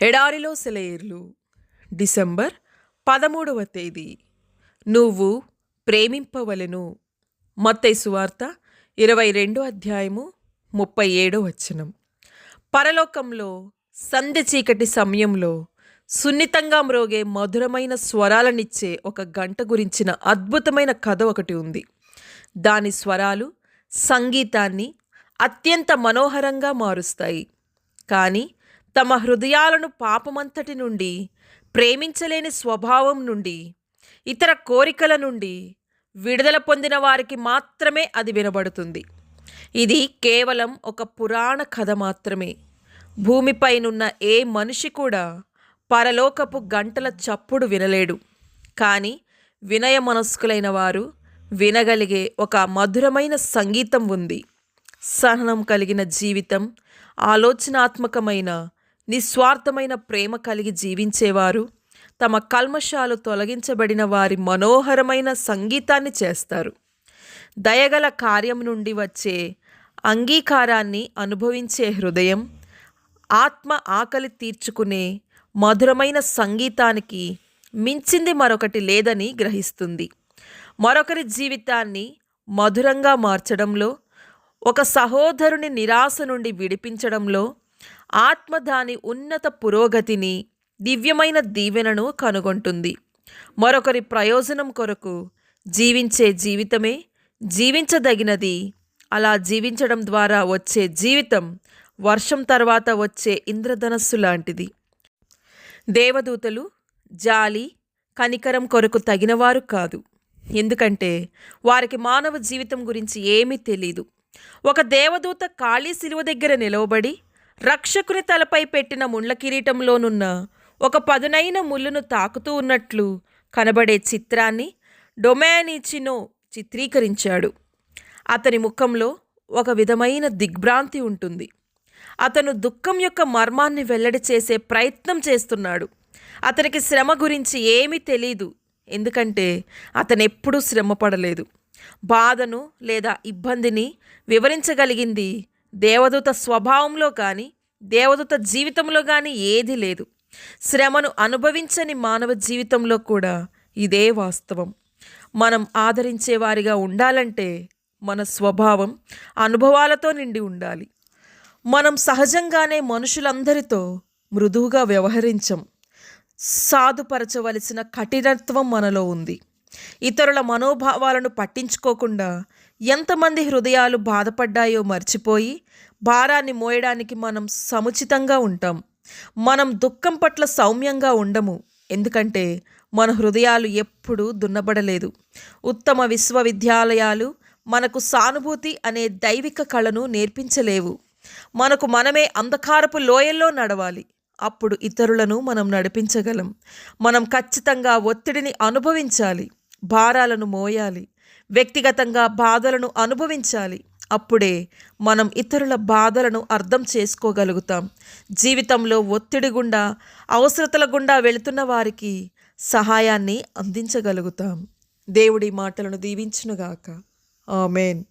ఎడారిలో సెలయేర్లు. డిసెంబర్ 13వ తేదీ. నువ్వు ప్రేమింపవలెను. మత్తయి సువార్త 22 అధ్యాయము 37 వచనం. పరలోకంలో సంధ్య చీకటి సమయంలో సున్నితంగా మ్రోగే మధురమైన స్వరాలనిచ్చే ఒక గంట గురించిన అద్భుతమైన కథ ఒకటి ఉంది. దాని స్వరాలు సంగీతాన్ని అత్యంత మనోహరంగా మారుస్తాయి. కానీ తమ హృదయాలను పాపమంతటి నుండి, ప్రేమించలేని స్వభావం నుండి, ఇతర కోరికల నుండి విడుదల పొందిన వారికి మాత్రమే అది వినబడుతుంది. ఇది కేవలం ఒక పురాణ కథ మాత్రమే. భూమిపైనున్న ఏ మనిషి కూడా పరలోకపు గంటల చప్పుడు వినలేడు. కానీ వినయ మనస్కులైన వారు వినగలిగే ఒక మధురమైన సంగీతం ఉంది. సహనం కలిగిన జీవితం, ఆలోచనాత్మకమైన నిస్వార్థమైన ప్రేమ కలిగి జీవించేవారు తమ కల్మషాలు తొలగించబడిన వారి మనోహరమైన సంగీతాన్ని చేస్తారు. దయగల కార్యం నుండి వచ్చే అంగీకారాన్ని అనుభవించే హృదయం ఆత్మ ఆకలి తీర్చుకునే మధురమైన సంగీతానికి మించింది మరొకటి లేదని గ్రహిస్తుంది. మరొకరి జీవితాన్ని మధురంగా మార్చడంలో, ఒక సహోదరుని నిరాశ నుండి విడిపించడంలో ఆత్మ దాని ఉన్నత పురోగతిని, దివ్యమైన దీవెనను కనుగొంటుంది. మరొకరి ప్రయోజనం కొరకు జీవించే జీవితమే జీవించదగినది. అలా జీవించడం ద్వారా వచ్చే జీవితం వర్షం తర్వాత వచ్చే ఇంద్రధనస్సు లాంటిది. దేవదూతలు జాలి, కనికరం కొరకు తగినవారు కాదు. ఎందుకంటే వారికి మానవ జీవితం గురించి ఏమీ తెలీదు. ఒక దేవదూత ఖాళీ శిలువ దగ్గర నిలవబడి రక్షకుని తలపై పెట్టిన ముళ్ళ కిరీటంలోనున్న ఒక పదునైన ముళ్ళును తాకుతూ ఉన్నట్లు కనబడే చిత్రాన్ని డొమానిచినో చిత్రీకరించాడు. అతని ముఖంలో ఒక విధమైన దిగ్భ్రాంతి ఉంటుంది. అతను దుఃఖం యొక్క మర్మాన్ని వెల్లడి చేసే ప్రయత్నం చేస్తున్నాడు. అతనికి శ్రమ గురించి ఏమీ తెలీదు. ఎందుకంటే అతనెప్పుడూ శ్రమ పడలేదు. బాధను లేదా ఇబ్బందిని వివరించగలిగింది దేవదూత స్వభావంలో కానీ, దేవదూత జీవితంలో కానీ ఏదీ లేదు. శ్రమను అనుభవించని మానవ జీవితంలో కూడా ఇదే వాస్తవం. మనం ఆదరించేవారిగా ఉండాలంటే మన స్వభావం అనుభవాలతో నిండి ఉండాలి. మనం సహజంగానే మనుషులందరితో మృదువుగా వ్యవహరించం. సాధుపరచవలసిన కఠినత్వం మనలో ఉంది. ఇతరుల మనోభావాలను పట్టించుకోకుండా ఎంతమంది హృదయాలు బాధపడ్డాయో మర్చిపోయి భారాన్ని మోయడానికి మనం సముచితంగా ఉంటాం. మనం దుఃఖం పట్ల సౌమ్యంగా ఉండము. ఎందుకంటే మన హృదయాలు ఎప్పుడూ దున్నబడలేదు. ఉత్తమ విశ్వవిద్యాలయాలు మనకు సానుభూతి అనే దైవిక కళను నేర్పించలేవు. మనకు మనమే అంధకారపు లోయల్లో నడవాలి. అప్పుడు ఇతరులను మనం నడిపించగలం. మనం ఖచ్చితంగా ఒత్తిడిని అనుభవించాలి, భారాలను మోయాలి, వ్యక్తిగతంగా బాధలను అనుభవించాలి. అప్పుడే మనం ఇతరుల బాధలను అర్థం చేసుకోగలుగుతాం. జీవితంలో ఒత్తిడి గుండా, అవసరతల గుండా వెళుతున్న వారికి సహాయాన్ని అందించగలుగుతాం. దేవుడి మాటలను దీవించునుగాక. ఆమేన్.